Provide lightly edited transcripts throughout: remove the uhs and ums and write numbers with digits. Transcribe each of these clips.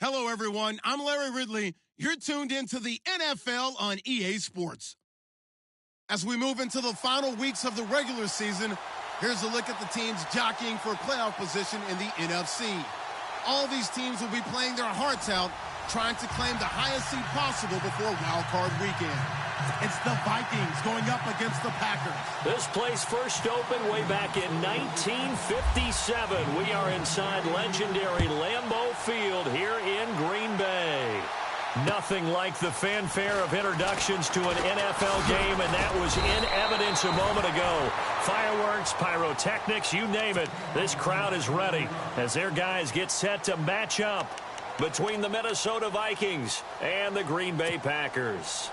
Hello, everyone. I'm Larry Ridley. You're tuned into the NFL on EA Sports. As we move into the final weeks of the regular season, here's a look at the teams jockeying for playoff position in the NFC. All these teams will be playing their hearts out, trying to claim the highest seed possible before Wild Card Weekend. It's the Vikings going up against the Packers. This place first opened way back in 1957. We are inside legendary Lambeau Field here in Green Bay. Nothing like the fanfare of introductions to an NFL game, and that was in evidence a moment ago. Fireworks, pyrotechnics, you name it. This crowd is ready as their guys get set to match up between the Minnesota Vikings and the Green Bay Packers.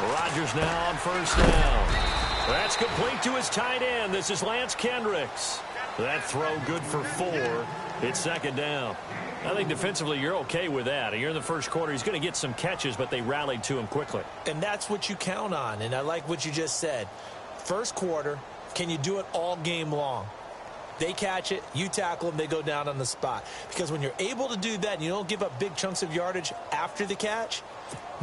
Rodgers now on first down. That's complete to his tight end. This is Lance Kendricks. That throw good for 4. It's second down. I think defensively you're okay with that. You're in the first quarter. He's going to get some catches, but they rallied to him quickly. And that's what you count on, and I like what you just said. First quarter, can you do it all game long? They catch it, you tackle them, they go down on the spot. Because when you're able to do that and you don't give up big chunks of yardage after the catch,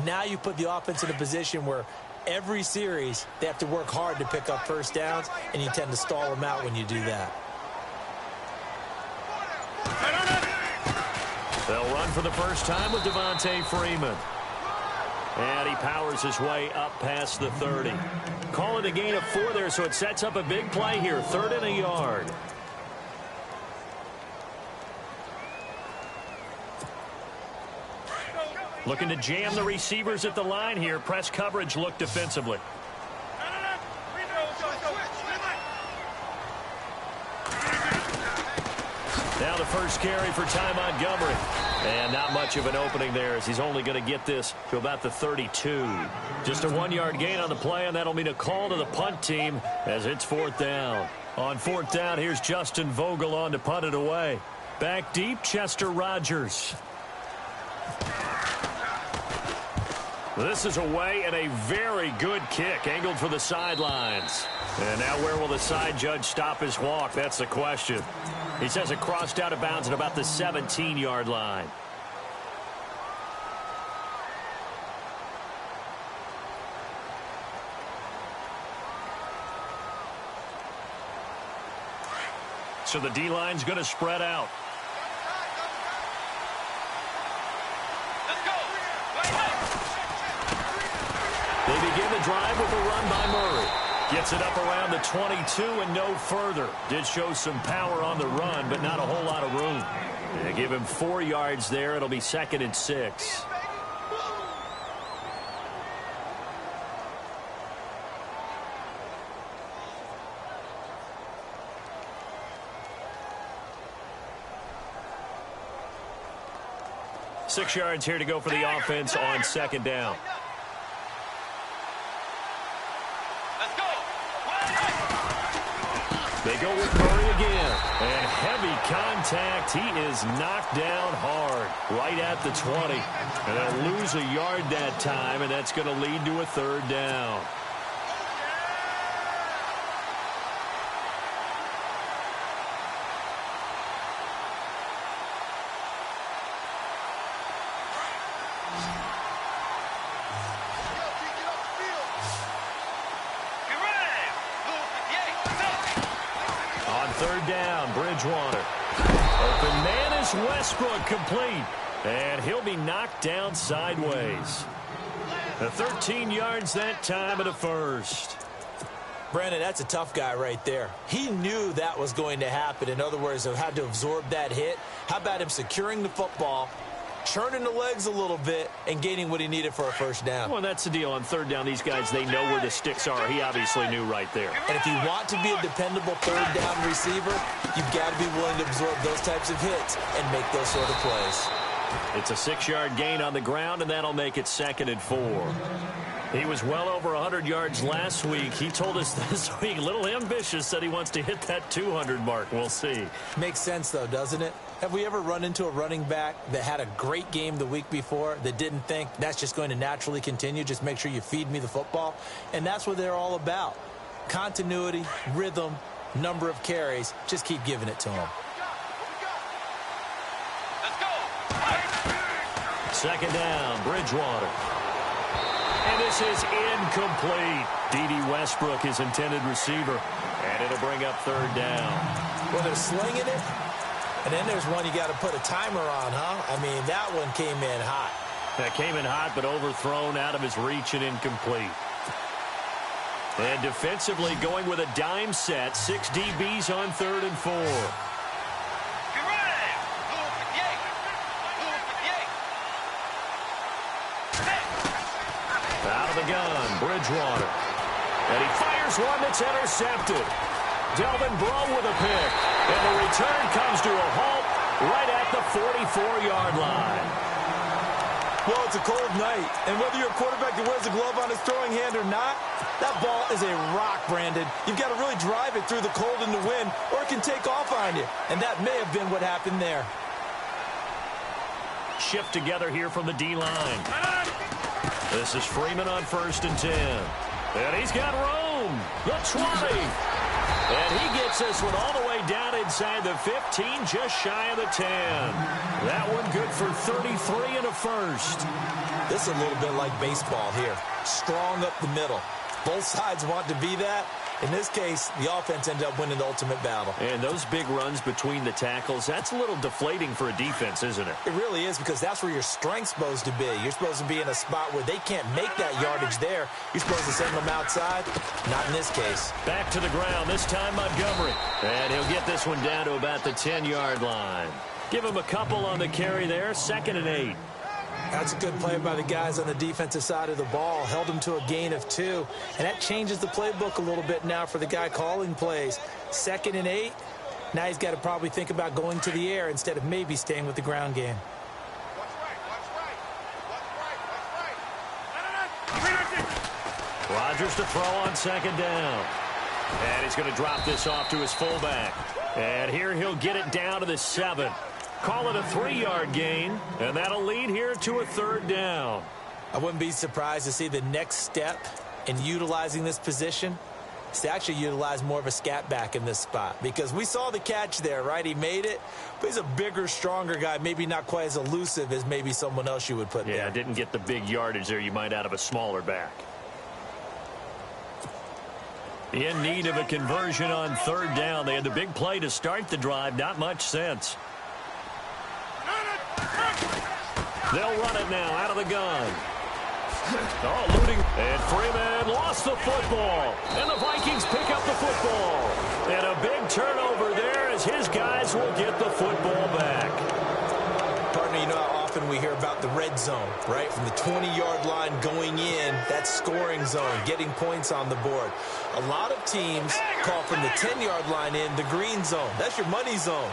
now you put the offense in a position where every series they have to work hard to pick up first downs, and you tend to stall them out when you do that. They'll run for the first time with Devontae Freeman. And he powers his way up past the 30. Call it a gain of 4 there, so it sets up a big play here. 3rd and a yard. Looking to jam the receivers at the line here. Press coverage look defensively. Now the first carry for Ty Montgomery. And not much of an opening there as he's only going to get this to about the 32. Just a 1-yard gain on the play, and that'll mean a call to the punt team as it's 4th down. On 4th down, here's Justin Vogel on to punt it away. Back deep, Chester Rogers. This is away and a very good kick, angled for the sidelines. And now where will the side judge stop his walk? That's the question. He says it crossed out of bounds at about the 17-yard line. So the D-line's going to spread out. They begin the drive with a run by Murray. Gets it up around the 22 and no further. Did show some power on the run, but not a whole lot of room. They give him 4 yards there. It'll be 2nd and 6. Six yards here to go for the offense on 2nd down. They go with Murray again. And heavy contact. He is knocked down hard right at the 20. And they'll lose a yard that time, and that's going to lead to a 3rd down. Bridgewater. Open man is Westbrook, complete. And he'll be knocked down sideways. The 13 yards that time of the first. Brandon, that's a tough guy right there. He knew that was going to happen. In other words, he had to absorb that hit. How about him securing the football, churning the legs a little bit, and gaining what he needed for a first down? Well, that's the deal. On 3rd down, these guys, they know where the sticks are. He obviously knew right there. And if you want to be a dependable 3rd down receiver, you've got to be willing to absorb those types of hits and make those sort of plays. It's a 6-yard gain on the ground, and that'll make it 2nd and 4. He was well over 100 yards last week. He told us this week, a little ambitious, said he wants to hit that 200 mark. We'll see. Makes sense, though, doesn't it? Have we ever run into a running back that had a great game the week before that didn't think that's just going to naturally continue? Just make sure you feed me the football. And that's what they're all about. Continuity, rhythm, number of carries. Just keep giving it to them. Second down, Bridgewater. And this is incomplete. D.D. Westbrook, his intended receiver. And it'll bring up third down. Well, they're slinging it. And then there's one you got to put a timer on, huh? I mean, that one came in hot. That came in hot, but overthrown, out of his reach and incomplete. And defensively going with a dime set. 6 DBs on 3rd and 4. Out of the gun, Bridgewater. And he fires one that's intercepted. Delvin Breaux with a pick. And the return comes to a halt right at the 44-yard line. Well, it's a cold night. And whether you're a quarterback that wears a glove on his throwing hand or not, that ball is a rock, Brandon. You've got to really drive it through the cold and the wind, or it can take off on you. And that may have been what happened there. Shift together here from the D-line. This is Freeman on 1st and 10. And he's got room. The 20. And he gets this one all the way down inside the 15, just shy of the 10. That one good for 33 and a first. This is a little bit like baseball here. Strong up the middle. Both sides want to be that. In this case, the offense ended up winning the ultimate battle. And those big runs between the tackles, that's a little deflating for a defense, isn't it? It really is, because that's where your strength's supposed to be. You're supposed to be in a spot where they can't make that yardage there. You're supposed to send them outside. Not in this case. Back to the ground, this time Montgomery. And he'll get this one down to about the 10-yard line. Give him a couple on the carry there, 2nd and 8. That's a good play by the guys on the defensive side of the ball. Held them to a gain of 2. And that changes the playbook a little bit now for the guy calling plays. 2nd and 8. Now he's got to probably think about going to the air instead of maybe staying with the ground game. Rodgers to throw on 2nd down. And he's going to drop this off to his fullback. And here he'll get it down to the 7. Call it a 3-yard gain, and that'll lead here to a 3rd down. I wouldn't be surprised to see the next step in utilizing this position is to actually utilize more of a scat back in this spot, because we saw the catch there, right? He made it, but he's a bigger, stronger guy, maybe not quite as elusive as maybe someone else you would put there. Yeah, didn't get the big yardage there you might out of a smaller back. In need of a conversion on 3rd down. They had the big play to start the drive, not much sense. They'll run it now out of the gun. Oh, looting. And Freeman lost the football. And the Vikings pick up the football. And a big turnover there as his guys will get the football back. Partner, you know how often we hear about the red zone, right? From the 20-yard line going in, that's scoring zone, getting points on the board. A lot of teams call from the 10-yard line in the green zone. That's your money zone.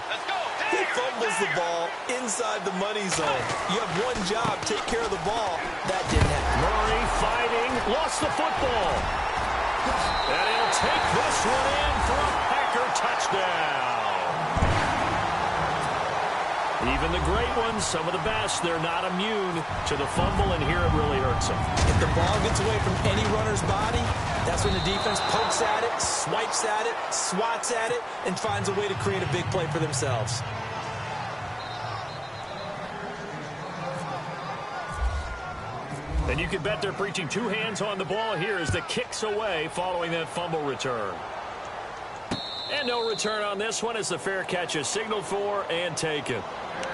He fumbles the ball inside the money zone. You have one job, take care of the ball. That didn't happen. Murray fighting, lost the football. And he'll take this one in for a Packer touchdown. Even the great ones, some of the best, they're not immune to the fumble, and here it really hurts them. If the ball gets away from any runner's body, that's when the defense pokes at it, swipes at it, swats at it, and finds a way to create a big play for themselves. And you can bet they're preaching 2 hands on the ball here as the kick's away following that fumble return. And no return on this one as the fair catch is signaled for and taken.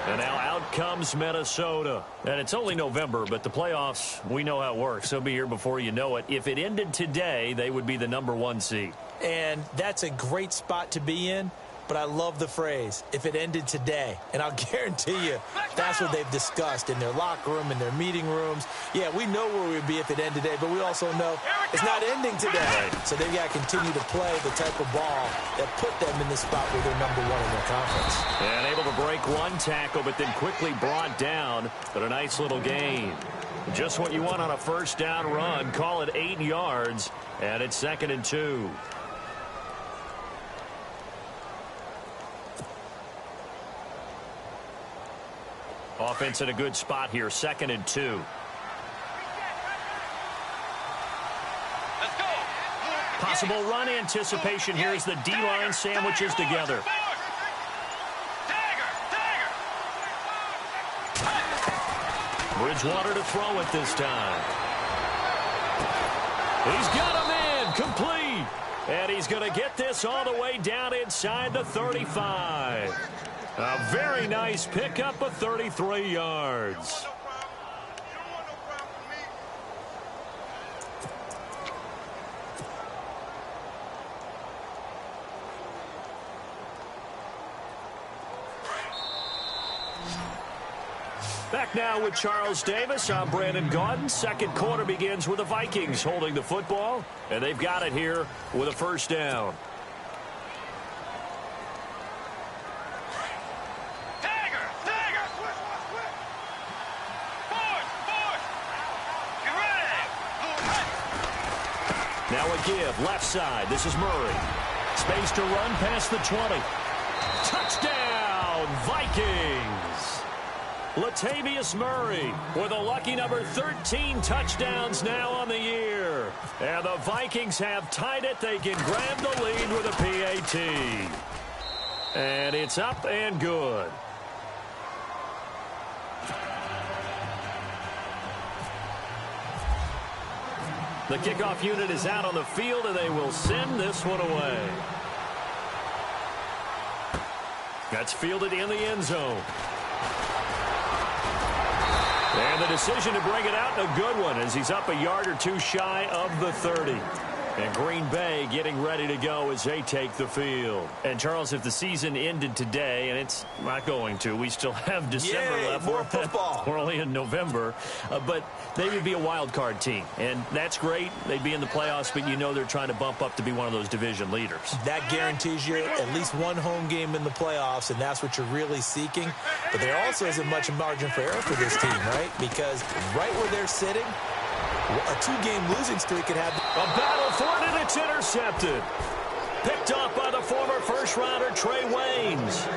And now out comes Minnesota. And it's only November, but the playoffs, we know how it works. They'll be here before you know it. If it ended today, they would be the #1 seed. And that's a great spot to be in. but I love the phrase, if it ended today. And I'll guarantee you that's what they've discussed in their locker room, in their meeting rooms. Yeah, we know where we'd be if it ended today, but we also know it's not ending today. So they've got to continue to play the type of ball that put them in the spot where they're number one in their conference. And able to break one tackle, but then quickly brought down. But a nice little gain. Just what you want on a first down run. Call it 8 yards, and it's 2nd and 2. Offense in a good spot here, 2nd and 2. Possible run anticipation here as the D-line sandwiches together. Bridgewater to throw it this time. He's got him in, complete. And he's going to get this all the way down inside the 35. A very nice pickup of 33 yards. Back now with Charles Davis. I'm Brandon Gaudin. Second quarter begins with the Vikings holding the football, and they've got it here with a first down. Now a give, left side. This is Murray. Space to run past the 20. Touchdown, Vikings! Latavius Murray with a lucky number 13 touchdowns now on the year. And the Vikings have tied it. They can grab the lead with a PAT. And it's up and good. The kickoff unit is out on the field, and they will send this one away. That's fielded in the end zone. And the decision to bring it out, a good one, as he's up a yard or two shy of the 30. And Green Bay getting ready to go as they take the field. And, Charles, if the season ended today, and it's not going to, we still have December left. More football. We're only in November. But they would be a wild card team. And that's great. They'd be in the playoffs, but you know they're trying to bump up to be one of those division leaders. That guarantees you at least one home game in the playoffs, and that's what you're really seeking. But there also isn't much margin for error for this team, right? Because right where they're sitting, a two-game losing streak could have a battle for it, and it's intercepted. Picked off by the former first-rounder Trey Waynes.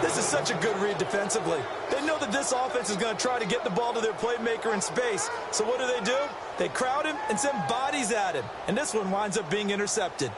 This is such a good read defensively. They know that this offense is going to try to get the ball to their playmaker in space. So what do? They crowd him and send bodies at him. And this one winds up being intercepted.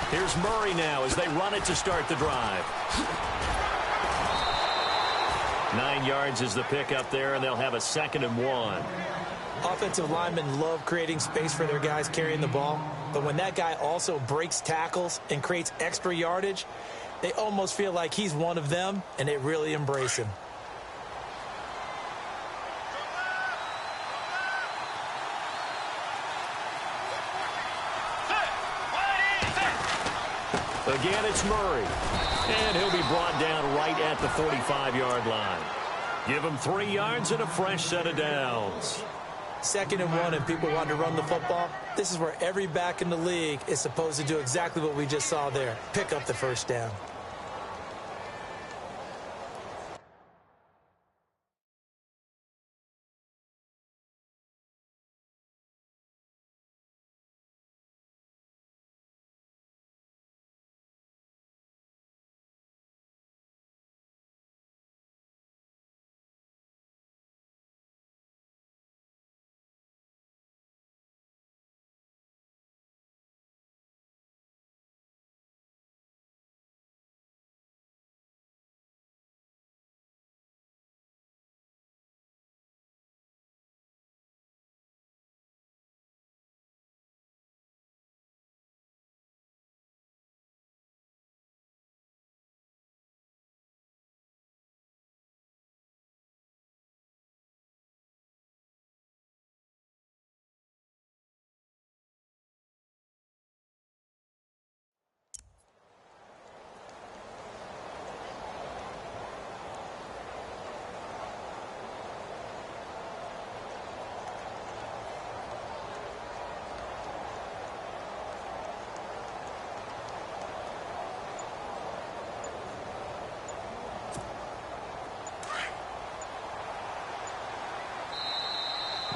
Here's Murray now as they run it to start the drive. 9 yards is the pickup there, and they'll have a 2nd and 1. Offensive linemen love creating space for their guys carrying the ball, but when that guy also breaks tackles and creates extra yardage, they almost feel like he's one of them, and they really embrace him. Again, it's Murray. And he'll be brought down right at the 45-yard line. Give him 3 yards and a fresh set of downs. 2nd and 1, and people want to run the football. This is where every back in the league is supposed to do exactly what we just saw there. Pick up the first down.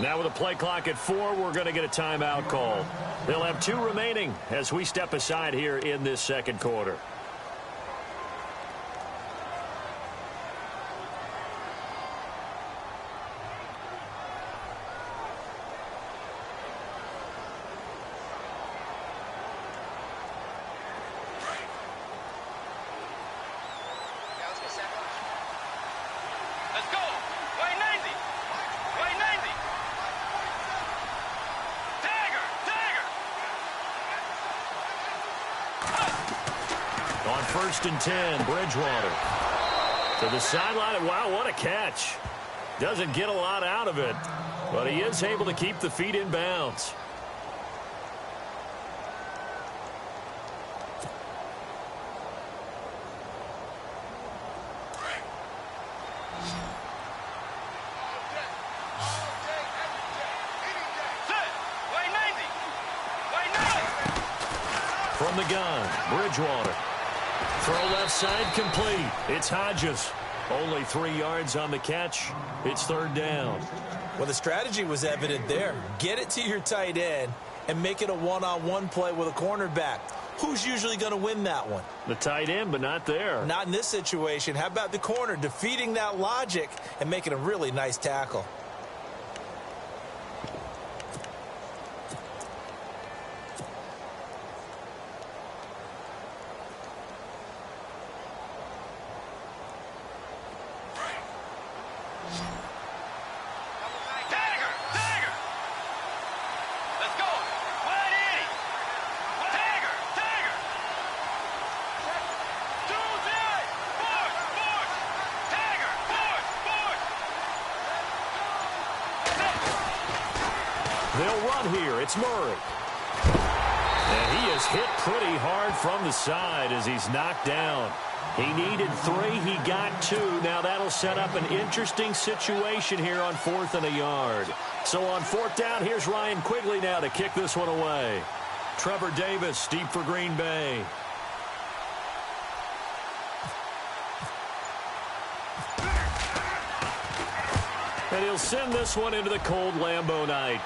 Now with a play clock at 4, we're going to get a timeout call. They'll have 2 remaining as we step aside here in this second quarter. On 1st and 10, Bridgewater to the sideline. Wow, what a catch. Doesn't get a lot out of it, but he is able to keep the feet in bounds. From the gun, Bridgewater. Throw left side complete. It's Hodges. Only 3 yards on the catch. It's 3rd down. Well, the strategy was evident there. Get it to your tight end and make it a one-on-one play with a cornerback. Who's usually going to win that one? The tight end, but not there. Not in this situation. How about the corner defeating that logic and making a really nice tackle? They'll run here. It's Murray. And he is hit pretty hard from the side as he's knocked down. He needed 3. He got 2. Now that'll set up an interesting situation here on 4th and a yard. So on 4th down, here's Ryan Quigley now to kick this one away. Trevor Davis deep for Green Bay. And he'll send this one into the cold Lambeau night.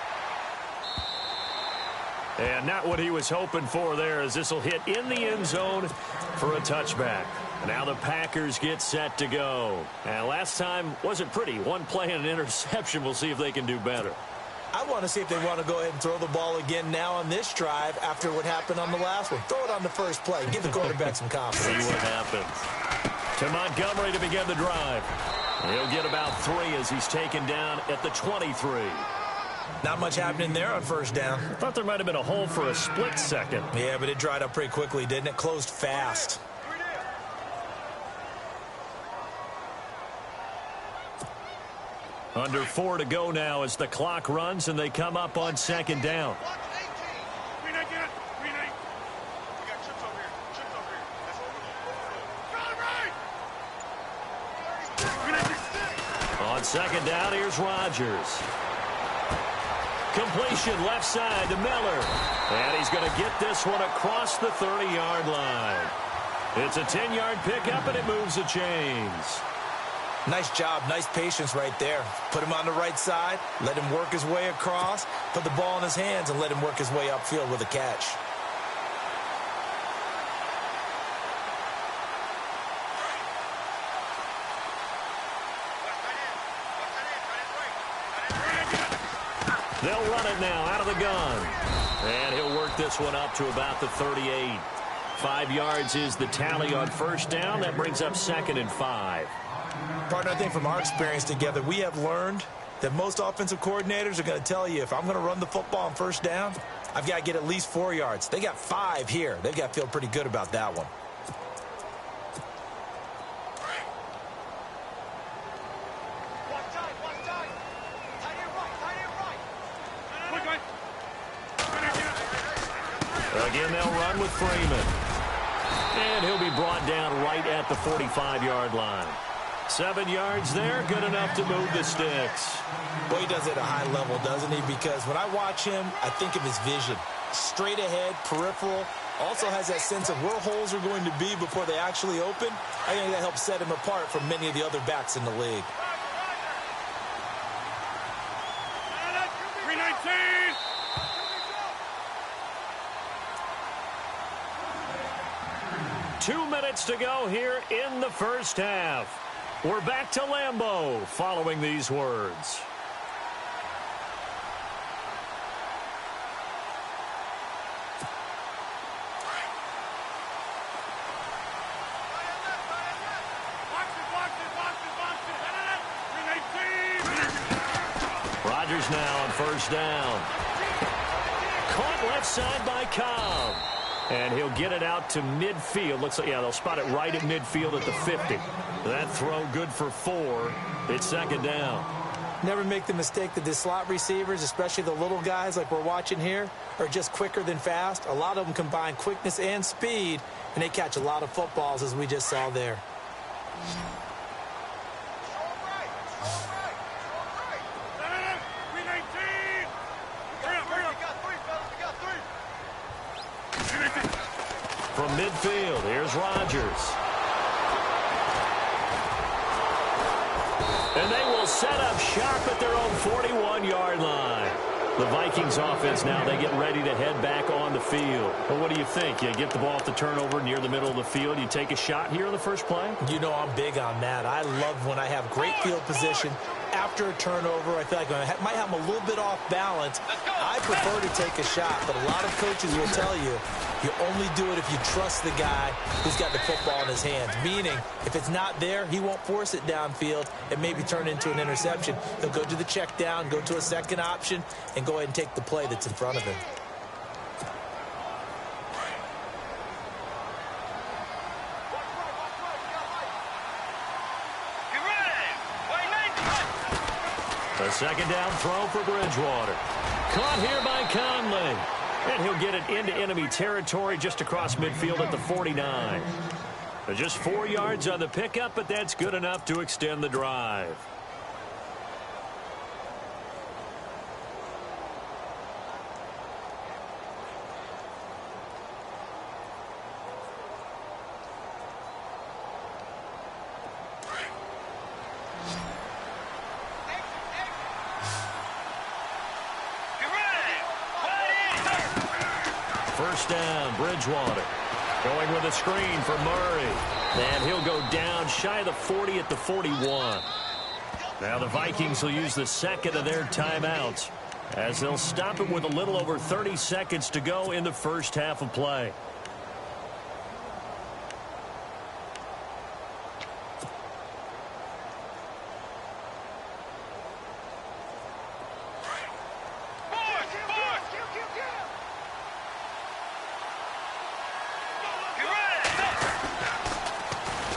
And not what he was hoping for there, as this will hit in the end zone for a touchback. Now the Packers get set to go. And last time wasn't pretty. 1 play and an interception. We'll see if they can do better. I want to see if they want to go ahead and throw the ball again now on this drive after what happened on the last one. Throw it on the first play. Give the quarterback some confidence. See what happens. To Montgomery to begin the drive. He'll get about 3 as he's taken down at the 23. Not much happening there on 1st down. I thought there might have been a hole for a split second. Yeah, but it dried up pretty quickly, didn't it? Closed fast. Under 4 to go now as the clock runs and they come up on 2nd down. On 2nd down, here's Rodgers. Completion left side to Miller. And he's going to get this one across the 30-yard line. It's a 10-yard pickup, and it moves the chains. Nice job. Nice patience right there. Put him on the right side. Let him work his way across. Put the ball in his hands and let him work his way upfield with a catch. They'll run it now out of the gun. And he'll work this one up to about the 38. 5 yards is the tally on 1st down. That brings up 2nd and 5. Partner, I think from our experience together, we have learned that most offensive coordinators are going to tell you, if I'm going to run the football on 1st down, I've got to get at least 4 yards. They got 5 here. They've got to feel pretty good about that one. Again, they'll run with Freeman. And he'll be brought down right at the 45-yard line. 7 yards there, good enough to move the sticks. Boy, he does it at a high level, doesn't he? Because when I watch him, I think of his vision. Straight ahead, peripheral. Also has that sense of where holes are going to be before they actually open. I think that helps set him apart from many of the other backs in the league. 2 minutes to go here in the first half. We're back to Lambeau following these words. Rodgers now on first down. Caught left side by Cobb. And he'll get it out to midfield. Looks like, yeah, they'll spot it right at midfield at the 50. That throw good for 4. It's second down. Never make the mistake that the slot receivers, especially the little guys like we're watching here, are just quicker than fast. A lot of them combine quickness and speed, and they catch a lot of footballs, as we just saw there. From midfield, here's Rodgers. And they will set up shop at their own 41-yard line. The Vikings offense now, they get ready to head back on the field. Well, what do you think? You get the ball off the turnover near the middle of the field. You take a shot here on the first play? You know I'm big on that. I love when I have great field position. After a turnover, I feel like I might have them a little bit off balance. I prefer to take a shot, but a lot of coaches will tell you, you only do it if you trust the guy who's got the football in his hands. Meaning, if it's not there, he won't force it downfield and maybe turn into an interception. He'll go to the check down, go to a second option, and go ahead and take the play that's in front of him. A second down throw for Bridgewater. Caught here by Conley. And he'll get it into enemy territory just across midfield at the 49. Just 4 yards on the pickup, but that's good enough to extend the drive. First down, Bridgewater. Going with a screen for Murray. And he'll go down shy of the 40 at the 41. Now the Vikings will use the second of their timeouts as they'll stop it with a little over 30 seconds to go in the first half of play.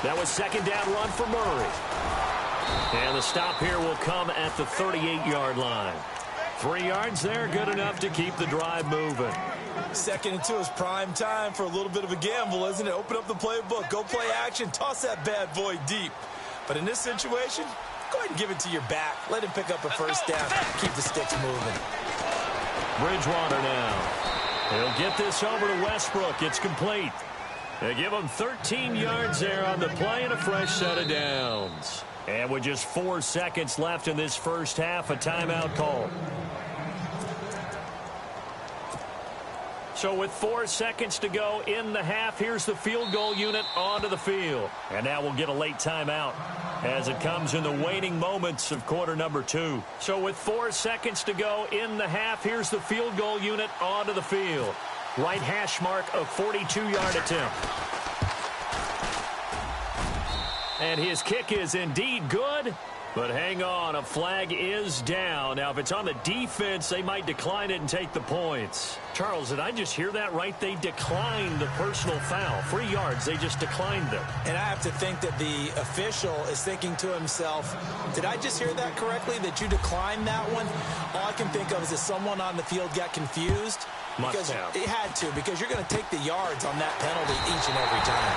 That was second down run for Murray. And the stop here will come at the 38-yard line. 3 yards there, good enough to keep the drive moving. Second and 2 is prime time for a little bit of a gamble, isn't it? Open up the playbook, go play action, toss that bad boy deep. But in this situation, go ahead and give it to your back. Let him pick up a first down. Keep the sticks moving. Bridgewater now. He'll get this over to Westbrook. It's complete. They give him 13 yards there on the play and a fresh set of downs. And with just 4 seconds left in this first half, a timeout call. So with 4 seconds to go in the half, here's the field goal unit onto the field. And now we'll get a late timeout as it comes in the waning moments of quarter number 2. So with 4 seconds to go in the half, here's the field goal unit onto the field. Right hash mark of 42-yard attempt. And his kick is indeed good. But hang on, a flag is down. Now, if it's on the defense, they might decline it and take the points. Charles, did I just hear that right? They declined the personal foul. 3 yards, they just declined them. And I have to think that the official is thinking to himself, did I just hear that correctly, that you declined that one? All I can think of is that someone on the field got confused. Must have. It had to, because you're going to take the yards on that penalty each and every time.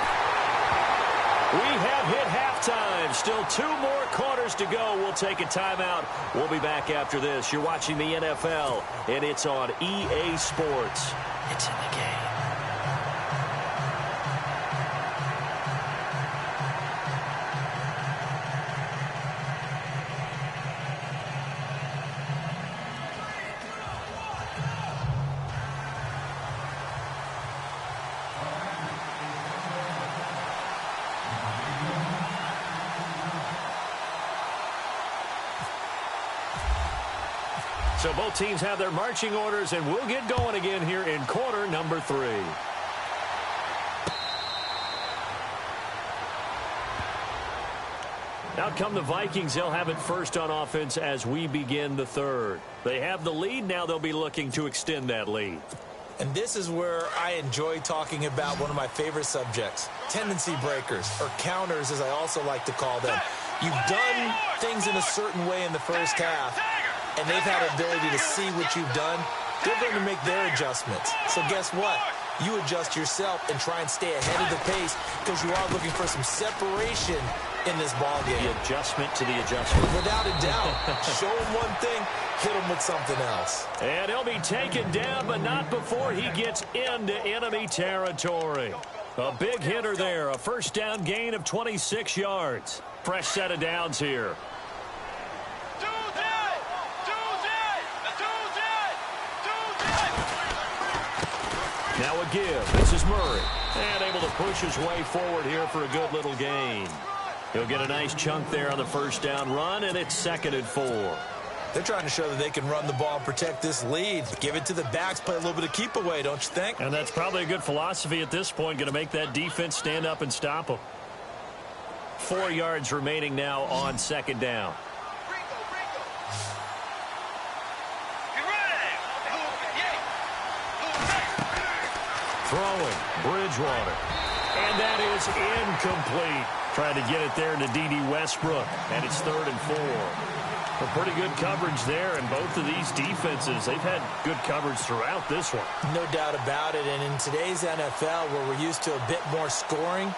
We have hit halftime. Still 2 more quarters to go. We'll take a timeout. We'll be back after this. You're watching the NFL, and it's on EA Sports. It's in the game. So both teams have their marching orders, and we'll get going again here in quarter number 3. Out come the Vikings. They'll have it first on offense as we begin the third. They have the lead. Now they'll be looking to extend that lead. And this is where I enjoy talking about one of my favorite subjects, tendency breakers, or counters as I also like to call them. You've done things in a certain way in the first half, and they've had an ability to see what you've done. They're going to make their adjustments. So guess what? You adjust yourself and try and stay ahead of the pace because you are looking for some separation in this ball game. The adjustment to the adjustment. Without a doubt. Show him one thing, hit him with something else. And he'll be taken down, but not before he gets into enemy territory. A big hitter there. A first down gain of 26 yards. Fresh set of downs here. Now a give. This is Murray. And able to push his way forward here for a good little gain. He'll get a nice chunk there on the first down run, and it's 2nd and 4. They're trying to show that they can run the ball and protect this lead. Give it to the backs, play a little bit of keep away, don't you think? And that's probably a good philosophy at this point, going to make that defense stand up and stop them. 4 yards remaining now on 2nd down. Throwing, Bridgewater. And that is incomplete. Trying to get it there to D.D. Westbrook. And it's 3rd and 4. A pretty good coverage there, and both of these defenses, they've had good coverage throughout this one. No doubt about it. And in today's NFL, where we're used to a bit more scoring,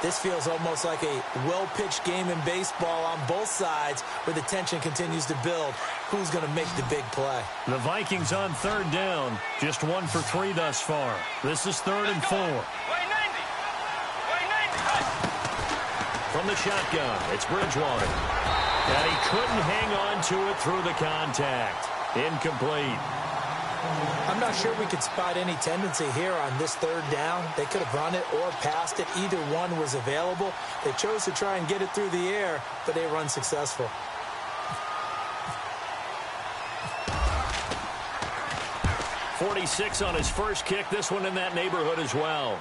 this feels almost like a well-pitched game in baseball on both sides where the tension continues to build. Who's going to make the big play? The Vikings on 3rd down. Just 1 for 3 thus far. This is 3rd and 4. From the shotgun, it's Bridgewater. And he couldn't hang on to it through the contact. Incomplete. I'm not sure we could spot any tendency here on this 3rd down. They could have run it or passed it. Either one was available. They chose to try and get it through the air, but they were unsuccessful. .46 on his first kick. This one in that neighborhood as well.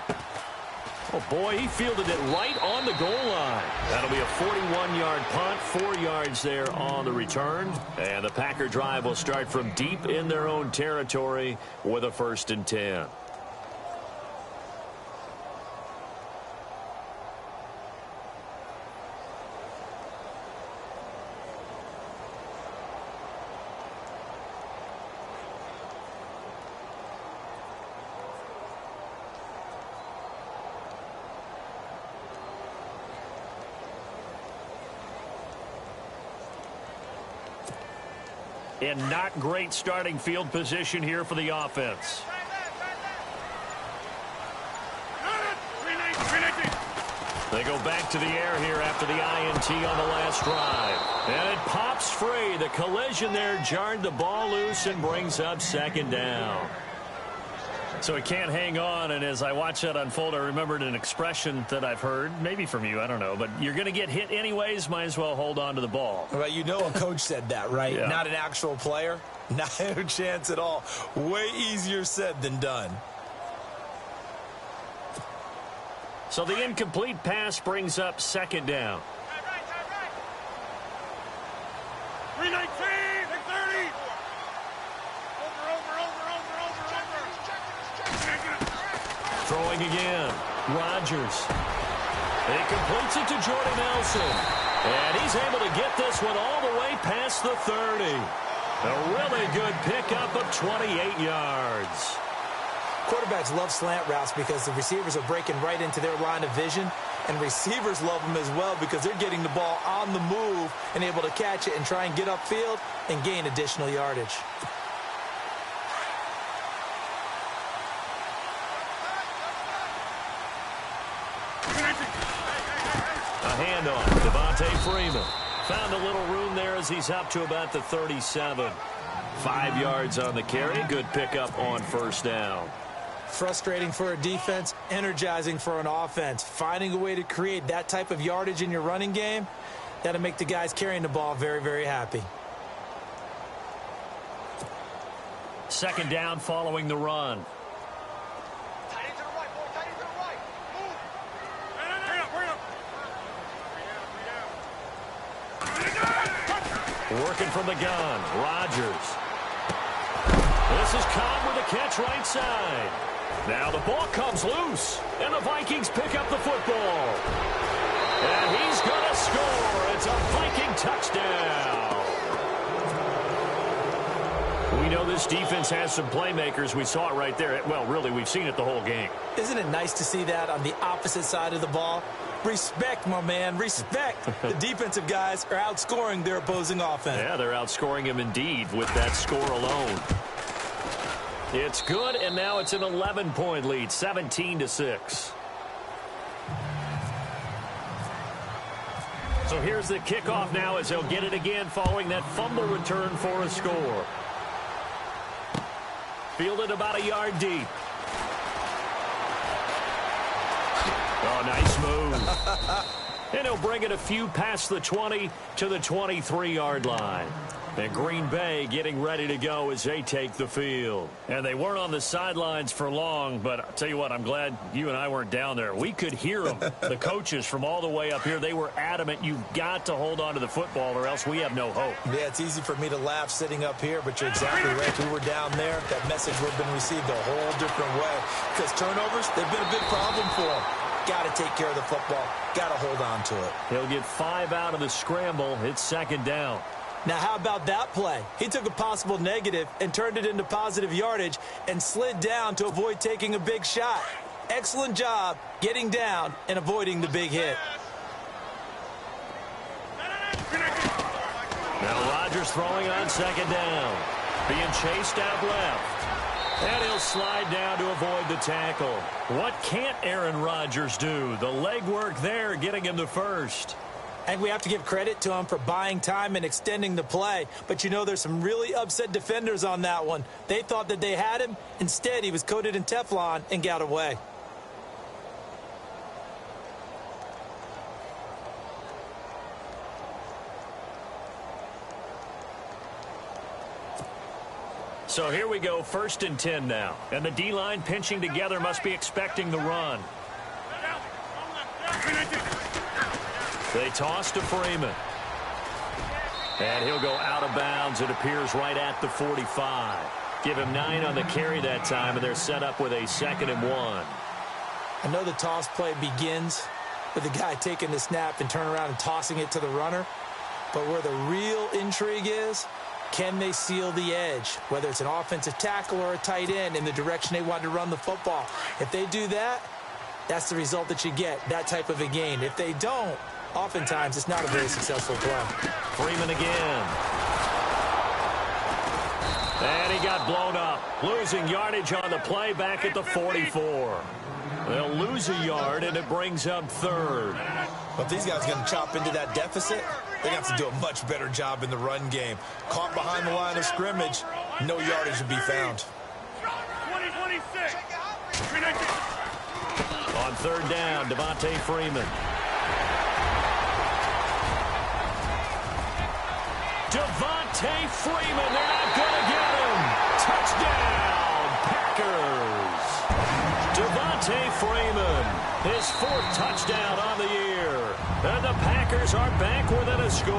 Oh, boy, he fielded it right on the goal line. That'll be a 41-yard punt, 4 yards there on the return. And the Packer drive will start from deep in their own territory with a 1st and 10. And not great starting field position here for the offense. They go back to the air here after the INT on the last drive. And it pops free. The collision there jarred the ball loose and brings up 2nd down. So he can't hang on, and as I watch that unfold, I remembered an expression that I've heard, maybe from you, I don't know, but you're going to get hit anyways, might as well hold on to the ball. Well, you know a coach said that, right? Yeah. Not an actual player. Not a chance at all. Way easier said than done. So the incomplete pass brings up 2nd down. Throwing again. Rodgers. He completes it to Jordan Nelson. And he's able to get this one all the way past the 30. A really good pickup of 28 yards. Quarterbacks love slant routes because the receivers are breaking right into their line of vision. And receivers love them as well because they're getting the ball on the move and able to catch it and try and get upfield and gain additional yardage. Handoff. Devontae Freeman found a little room there as he's up to about the 37. 5 yards on the carry. Good pickup on 1st down. Frustrating for a defense, energizing for an offense. Finding a way to create that type of yardage in your running game, that'll make the guys carrying the ball very, very happy. Second down following the run. Working from the gun, Rodgers. This is Cobb with a catch right side. Now the ball comes loose, and the Vikings pick up the football. And he's going to score. It's a Viking touchdown. We know this defense has some playmakers. We saw it right there. Well, really, we've seen it the whole game. Isn't it nice to see that on the opposite side of the ball? Respect, my man, respect. The defensive guys are outscoring their opposing offense. Yeah, they're outscoring him indeed with that score alone. It's good, and now it's an 11-point lead, 17-6. So here's the kickoff now as they'll get it again following that fumble return for a score. Fielded about a yard deep. Oh, nice move. And he'll bring it a few past the 20 to the 23-yard line. And Green Bay getting ready to go as they take the field. And they weren't on the sidelines for long, but I'll tell you what, I'm glad you and I weren't down there. We could hear them, the coaches from all the way up here. They were adamant, you've got to hold on to the football or else we have no hope. Yeah, it's easy for me to laugh sitting up here, but you're exactly right. If we were down there, that message would have been received a whole different way. Because turnovers, they've been a big problem for them. Got to take care of the football. Got to hold on to it. He'll get 5 out of the scramble. It's second down. Now, how about that play? He took a possible negative and turned it into positive yardage and slid down to avoid taking a big shot. Excellent job getting down and avoiding the big hit. Now Rodgers throwing on second down. Being chased out left. And he'll slide down to avoid the tackle. What can't Aaron Rodgers do? The legwork there getting him the first. And we have to give credit to him for buying time and extending the play. But, you know, there's some really upset defenders on that one. They thought that they had him. Instead, he was coated in Teflon and got away. So here we go, 1st and 10 now. And the D-line pinching together must be expecting the run. They toss to Freeman. And he'll go out of bounds. It appears right at the 45. Give him 9 on the carry that time, and they're set up with a 2nd and 1. I know the toss play begins with the guy taking the snap and turning around and tossing it to the runner. But where the real intrigue is, can they seal the edge, whether it's an offensive tackle or a tight end, in the direction they want to run the football? If they do that, that's the result that you get, that type of a gain. If they don't, oftentimes it's not a very successful play. Freeman again. And he got blown up. Losing yardage on the play back at the 44. They'll lose a yard, and it brings up 3rd. But if these guys are going to chop into that deficit, they have to do a much better job in the run game. Caught behind the line of scrimmage, no yardage to be found. On 3rd down, Devontae Freeman. Devontae Freeman, they're not going to get him. Touchdown, Packers. Devontae Freeman, his 4th touchdown on the year. And the Packers are back within a score.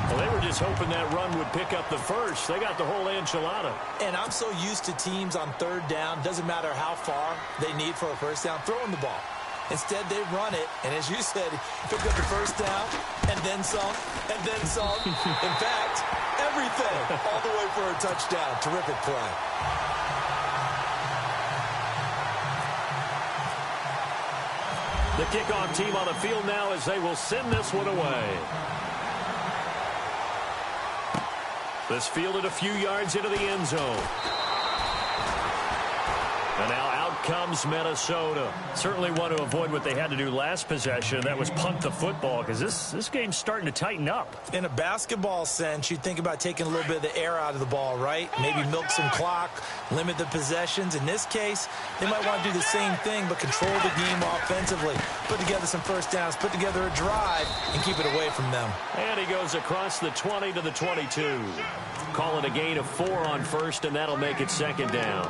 Well, they were just hoping that run would pick up the first. They got the whole enchilada. And I'm so used to teams on 3rd down, doesn't matter how far they need for a first down, throwing the ball. Instead, they run it, and as you said, pick up the first down, and then some, and then some. In fact, everything, all the way for a touchdown. Terrific play. The kickoff team on the field now as they will send this one away. This fielded a few yards into the end zone. And now out comes Minnesota. Certainly want to avoid what they had to do last possession. That was punt the football, because this game's starting to tighten up. In a basketball sense, you'd think about taking a little bit of the air out of the ball, right? Maybe milk some clock, limit the possessions. In this case, they might want to do the same thing, but control the game offensively. Put together some first downs, put together a drive, and keep it away from them. And he goes across the 20 to the 22. call it a gain of 4 on first, and that'll make it second down.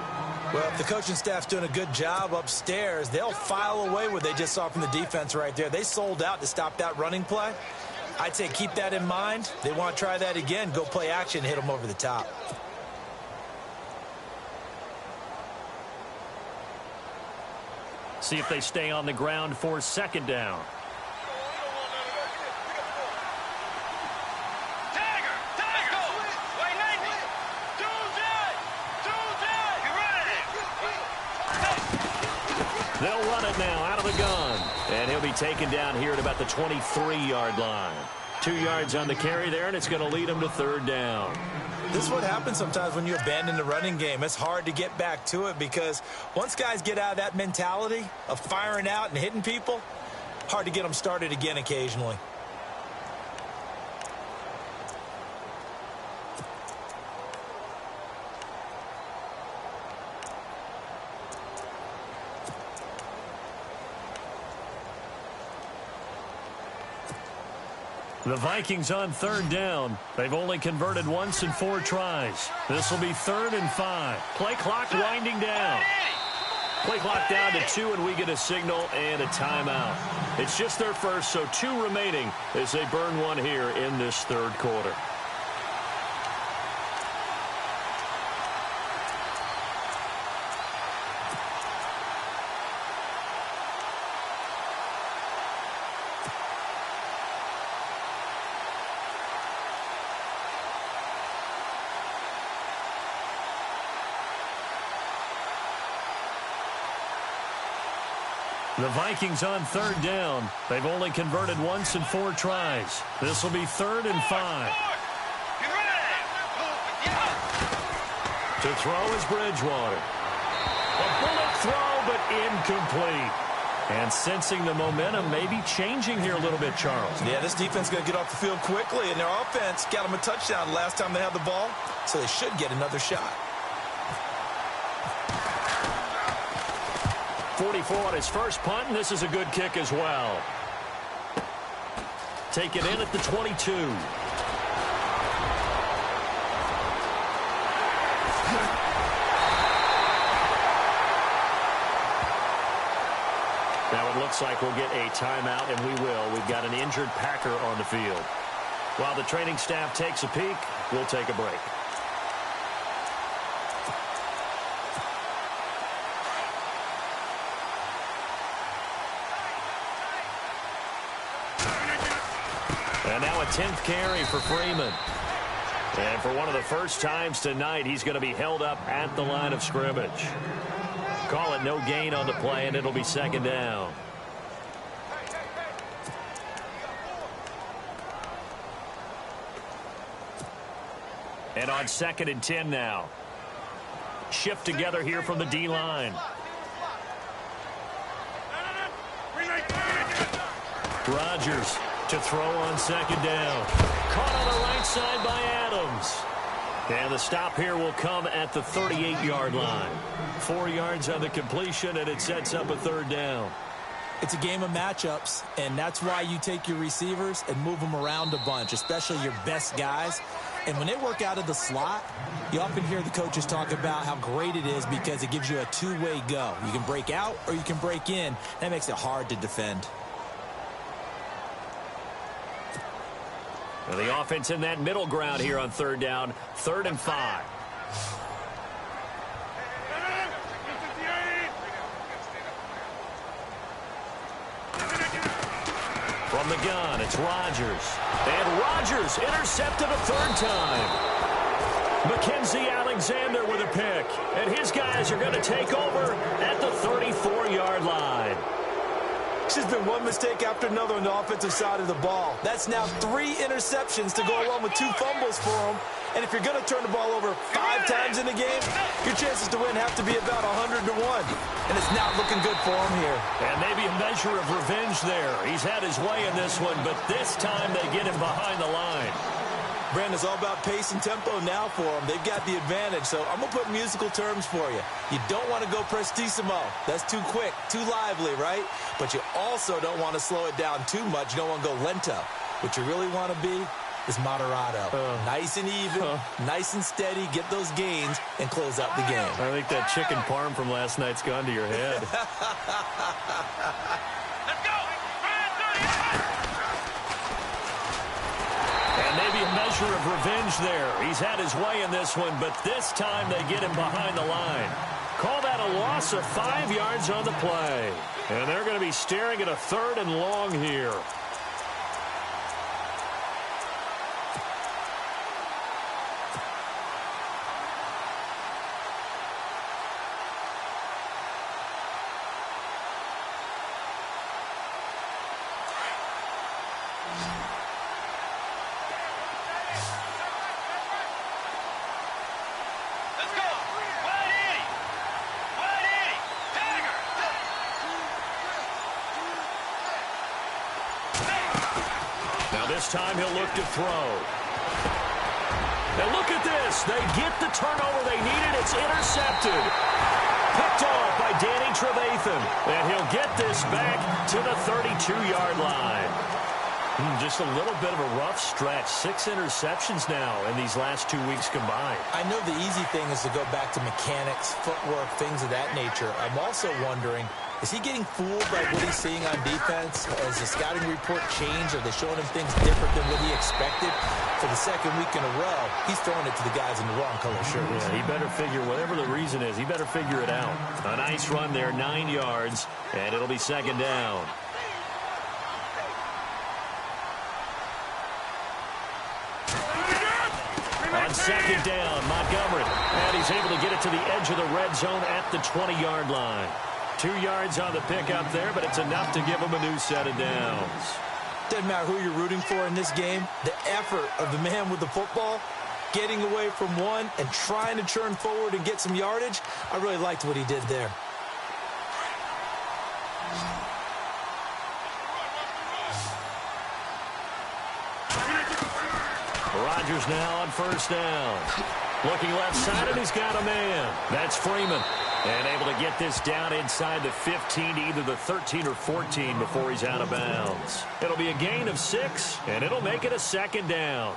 Well, if the coaching staff's doing a good job upstairs, they'll file away what they just saw from the defense right there. They sold out to stop that running play. I'd say keep that in mind. They want to try that again. Go play action, hit them over the top. See if they stay on the ground for second down. They'll run it now out of the gun. And he'll be taken down here at about the 23-yard line. 2 yards on the carry there, and it's going to lead him to third down. This is what happens sometimes when you abandon the running game. It's hard to get back to it because once guys get out of that mentality of firing out and hitting people, hard to get them started again occasionally. The Vikings on third down. They've only converted once in 4 tries. This will be 3rd and 5. Play clock winding down. Play clock down to 2, and we get a signal and a timeout. It's just their first, so 2 remaining as they burn one here in this third quarter. The Vikings on third down. They've only converted once in 4 tries. This will be 3rd and 5. To throw is Bridgewater. A bullet throw, but incomplete. And sensing the momentum may be changing here a little bit, Charles. Yeah, this defense is going to get off the field quickly, and their offense got them a touchdown last time they had the ball, so they should get another shot. 44 on his first punt, and this is a good kick as well. Take it in at the 22. Now it looks like we'll get a timeout, and we will. We've got an injured Packer on the field. While the training staff takes a peek, we'll take a break. And now a 10th carry for Freeman. And for one of the first times tonight, he's going to be held up at the line of scrimmage. Call it no gain on the play, and it'll be second down. And on 2nd and 10 now. Shift together here from the D-line. Rodgers to throw on second down. Caught on the right side by Adams. And the stop here will come at the 38-yard line. 4 yards on the completion, and it sets up a third down. It's a game of matchups, and that's why you take your receivers and move them around a bunch, especially your best guys. And when they work out of the slot, you often hear the coaches talk about how great it is because it gives you a two-way go. You can break out or you can break in. That makes it hard to defend. And the offense in that middle ground here on third down, 3rd and 5. From the gun, it's Rodgers. And Rodgers intercepted a 3rd time. Mackenzie Alexander with a pick. And his guys are going to take over at the 34-yard line. This has been one mistake after another on the offensive side of the ball. That's now 3 interceptions to go along with 2 fumbles for them. And if you're going to turn the ball over 5 times in the game, your chances to win have to be about 100 to 1. And it's not looking good for him here. And maybe a measure of revenge there. He's had his way in this one, but this time they get him behind the line. Brandon, it's all about pace and tempo now for them. They've got the advantage, so I'm going to put musical terms for you. You don't want to go prestissimo. That's too quick, too lively, right? But you also don't want to slow it down too much. You don't want to go lento. What you really want to be is Moderato. Nice and even, nice and steady, get those gains, and close out the game. I think that chicken parm from last night's gone to your head. Let's go! And maybe a measure of revenge there. He's had his way in this one, but this time they get him behind the line. Call that a loss of 5 yards on the play. And they're going to be staring at a 3rd and long here. This time he'll look to throw. And look at this. They get the turnover they needed. It's intercepted. Picked off by Danny Trevathan. And he'll get this back to the 32-yard line. Just a little bit of a rough stretch. 6 interceptions now in these last 2 weeks combined. I know the easy thing is to go back to mechanics, footwork, things of that nature. I'm also wondering, is he getting fooled by what he's seeing on defense? Has the scouting report changed? Are they showing him things different than what he expected? For the 2nd week in a row, he's throwing it to the guys in the wrong color shirts. Yeah, he better figure, whatever the reason is, he better figure it out. A nice run there, 9 yards, and it'll be 2nd down. On 2nd down, Montgomery. And he's able to get it to the edge of the red zone at the 20-yard line. 2 yards on the pickup there, but it's enough to give him a new set of downs. Doesn't matter who you're rooting for in this game. The effort of the man with the football, getting away from one and trying to churn forward and get some yardage, I really liked what he did there. Rodgers now on 1st down. Looking left side, and he's got a man. That's Freeman. And able to get this down inside the 15 to either the 13 or 14 before he's out of bounds. It'll be a gain of 6, and it'll make it a 2nd down.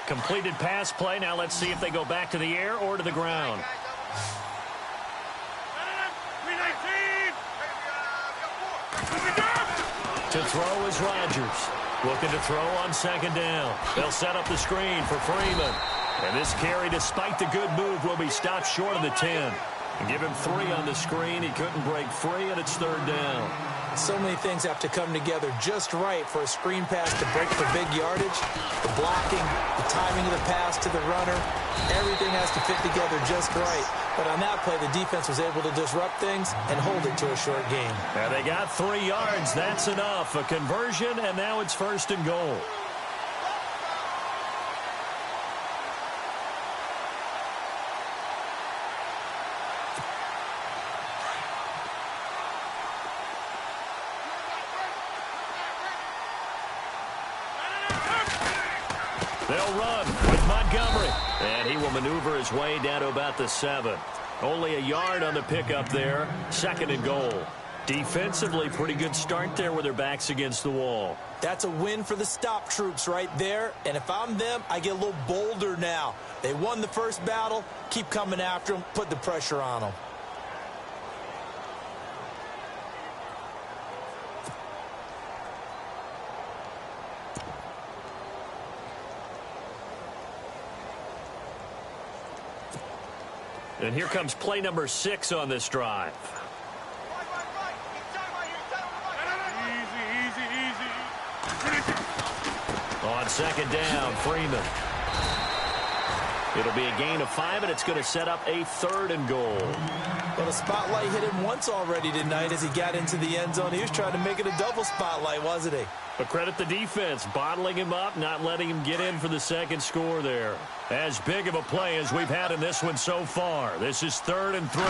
Completed pass play. Now let's see if they go back to the air or to the ground. To throw is Rodgers. Looking to throw on 2nd down. They'll set up the screen for Freeman. And this carry, despite the good move, will be stopped short of the 10. And give him 3 on the screen. He couldn't break free, and it's 3rd down. So many things have to come together just right for a screen pass to break for big yardage. The blocking, the timing of the pass to the runner, everything has to fit together just right. But on that play, the defense was able to disrupt things and hold it to a short game. And they got 3 yards. That's enough. A conversion, and now it's 1st and goal. They'll run with Montgomery. And he will maneuver his way down to about the 7. Only a yard on the pickup there. 2nd and goal. Defensively, pretty good start there with their backs against the wall. That's a win for the stop troops right there. And if I'm them, I get a little bolder now. They won the first battle. Keep coming after them. Put the pressure on them. And here comes play number 6 on this drive. On 2nd down, Freeman. It'll be a gain of 5, and it's going to set up a 3rd and goal. Well, the spotlight hit him once already tonight as he got into the end zone. He was trying to make it a double spotlight, wasn't he? But credit the defense, bottling him up, not letting him get in for the 2nd score there. As big of a play as we've had in this one so far. This is 3rd and 3.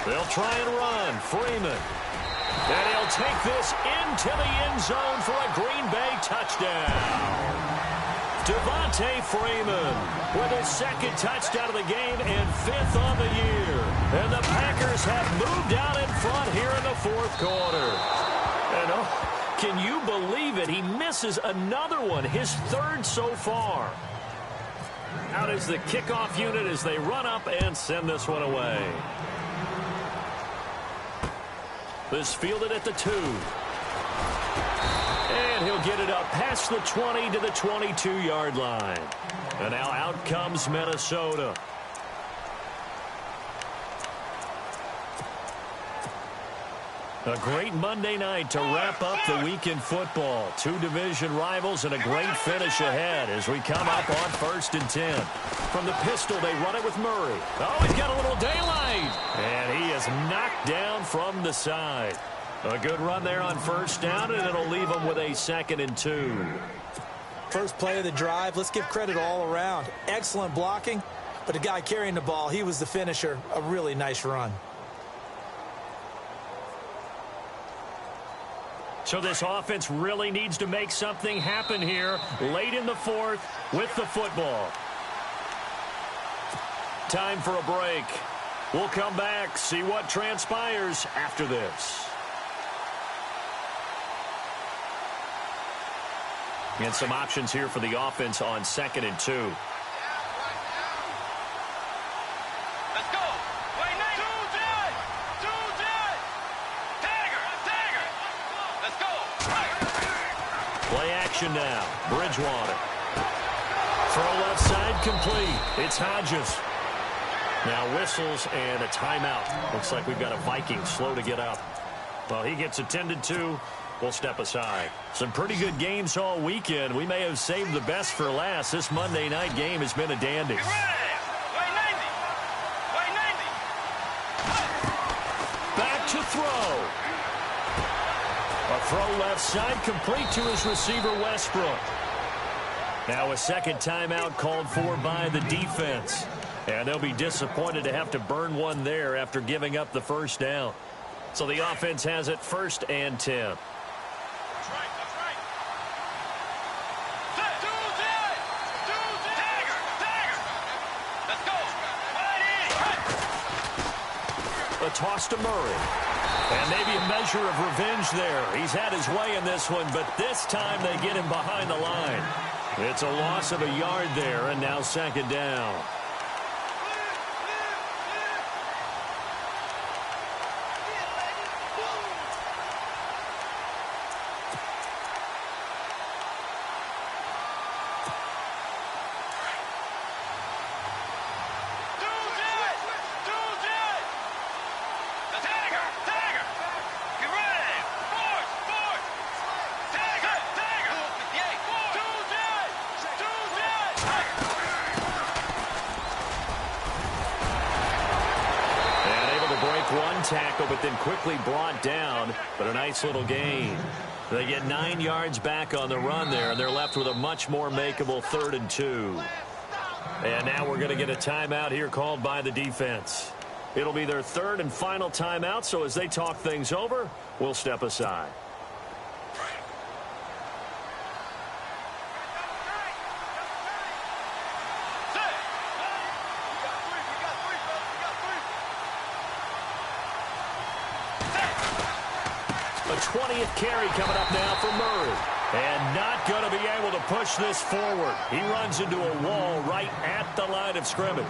They'll try and run. Freeman. And he'll take this into the end zone for a Green Bay touchdown. Devontae Freeman with his second touchdown of the game and 5th on the year. And the Packers have moved out in front here in the 4th quarter. And can you believe it? He misses another one, his 3rd so far. Out is the kickoff unit as they run up and send this one away. This fielded at the 2. And he'll get it up past the 20 to the 22-yard line. And now out comes Minnesota. A great Monday night to wrap up the week in football. 2 division rivals and a great finish ahead as we come up on 1st and 10. From the pistol, they run it with Murray. Oh, he's got a little daylight. And he is knocked down from the side. A good run there on 1st down, and it'll leave him with a 2nd and 2. First play of the drive, let's give credit all around. Excellent blocking, but the guy carrying the ball, he was the finisher. A really nice run. So this offense really needs to make something happen here late in the 4th with the football. Time for a break. We'll come back, see what transpires after this. And some options here for the offense on 2nd and 2. Let's go. Wait, Nate. Two dead. Tagger. Let's go. Play action now. Bridgewater. Throw left side complete. It's Hodges. Now whistles and a timeout. Looks like we've got a Viking slow to get up. Well, he gets attended to. We'll step aside. Some pretty good games all weekend. We may have saved the best for last. This Monday night game has been a dandy. Wait, 90. Back to throw. A throw left side complete to his receiver, Westbrook. Now a 2nd timeout called for by the defense. And they'll be disappointed to have to burn one there after giving up the 1st down. So the offense has it 1st and 10. That's right. Tagger. Let's go. A toss to Murray. And maybe a measure of revenge there. He's had his way in this one, but this time they get him behind the line. It's a loss of a yard there, and now 2nd down. Tackle, but then quickly brought down, but a nice little gain. They get 9 yards back on the run there, and they're left with a much more makeable 3rd and 2. And now we're going to get a timeout here called by the defense. It'll be their 3rd and final timeout, so as they talk things over, we'll step aside. A 20th carry coming up now for Murray. And not going to be able to push this forward. He runs into a wall right at the line of scrimmage.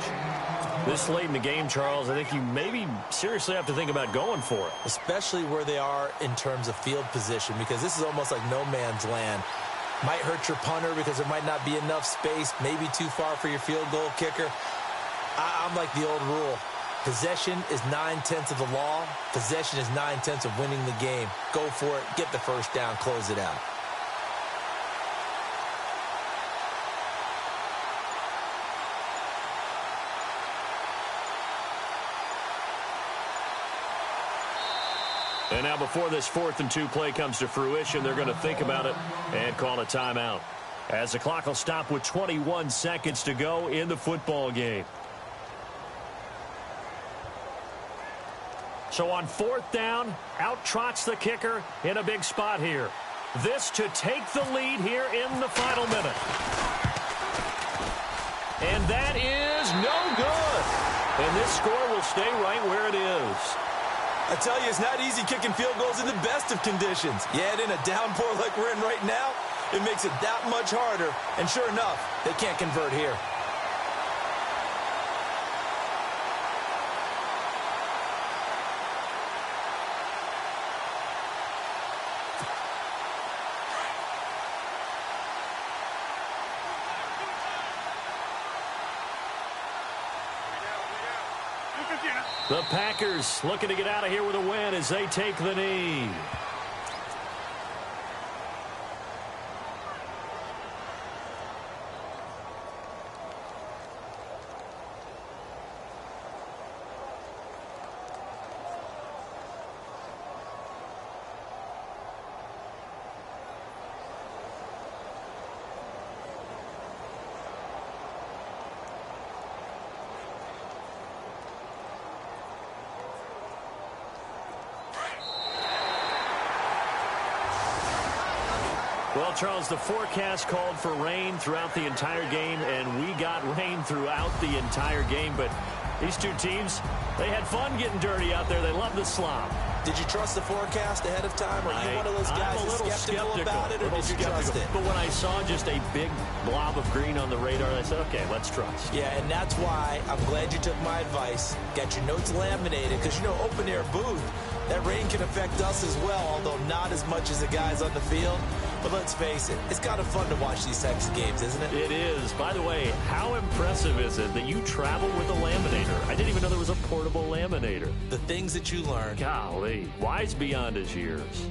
This late in the game, Charles, I think you maybe seriously have to think about going for it. Especially where they are in terms of field position, because this is almost like no man's land. Might hurt your punter because there might not be enough space, maybe too far for your field goal kicker. I'm like the old rule. Possession is 9/10 of the law. Possession is 9/10 of winning the game. Go for it. Get the 1st down. Close it out. And now before this 4th and 2 play comes to fruition, they're going to think about it and call a timeout. As the clock will stop with 21 seconds to go in the football game. So on 4th down, out trots the kicker in a big spot here. This to take the lead here in the final minute. And that is no good. And this score will stay right where it is. I tell you, it's not easy kicking field goals in the best of conditions. Yet in a downpour like we're in right now, it makes it that much harder. And sure enough, they can't convert here. The Packers looking to get out of here with a win as they take the knee. Well, Charles, the forecast called for rain throughout the entire game, and we got rain throughout the entire game. But these two teams, they had fun getting dirty out there. They love the slop. Did you trust the forecast ahead of time? Or are you one of those guys that's skeptical about it, or did you trust it? But when I saw just a big blob of green on the radar, I said, okay, let's trust. Yeah, and that's why I'm glad you took my advice. Got your notes laminated, because, you know, open-air booth, that rain can affect us as well, although not as much as the guys on the field. But let's face it, it's kind of fun to watch these types of games, isn't it? It is. By the way, how impressive is it that you travel with a laminator? I didn't even know there was a portable laminator. The things that you learn. Golly, wise beyond his years.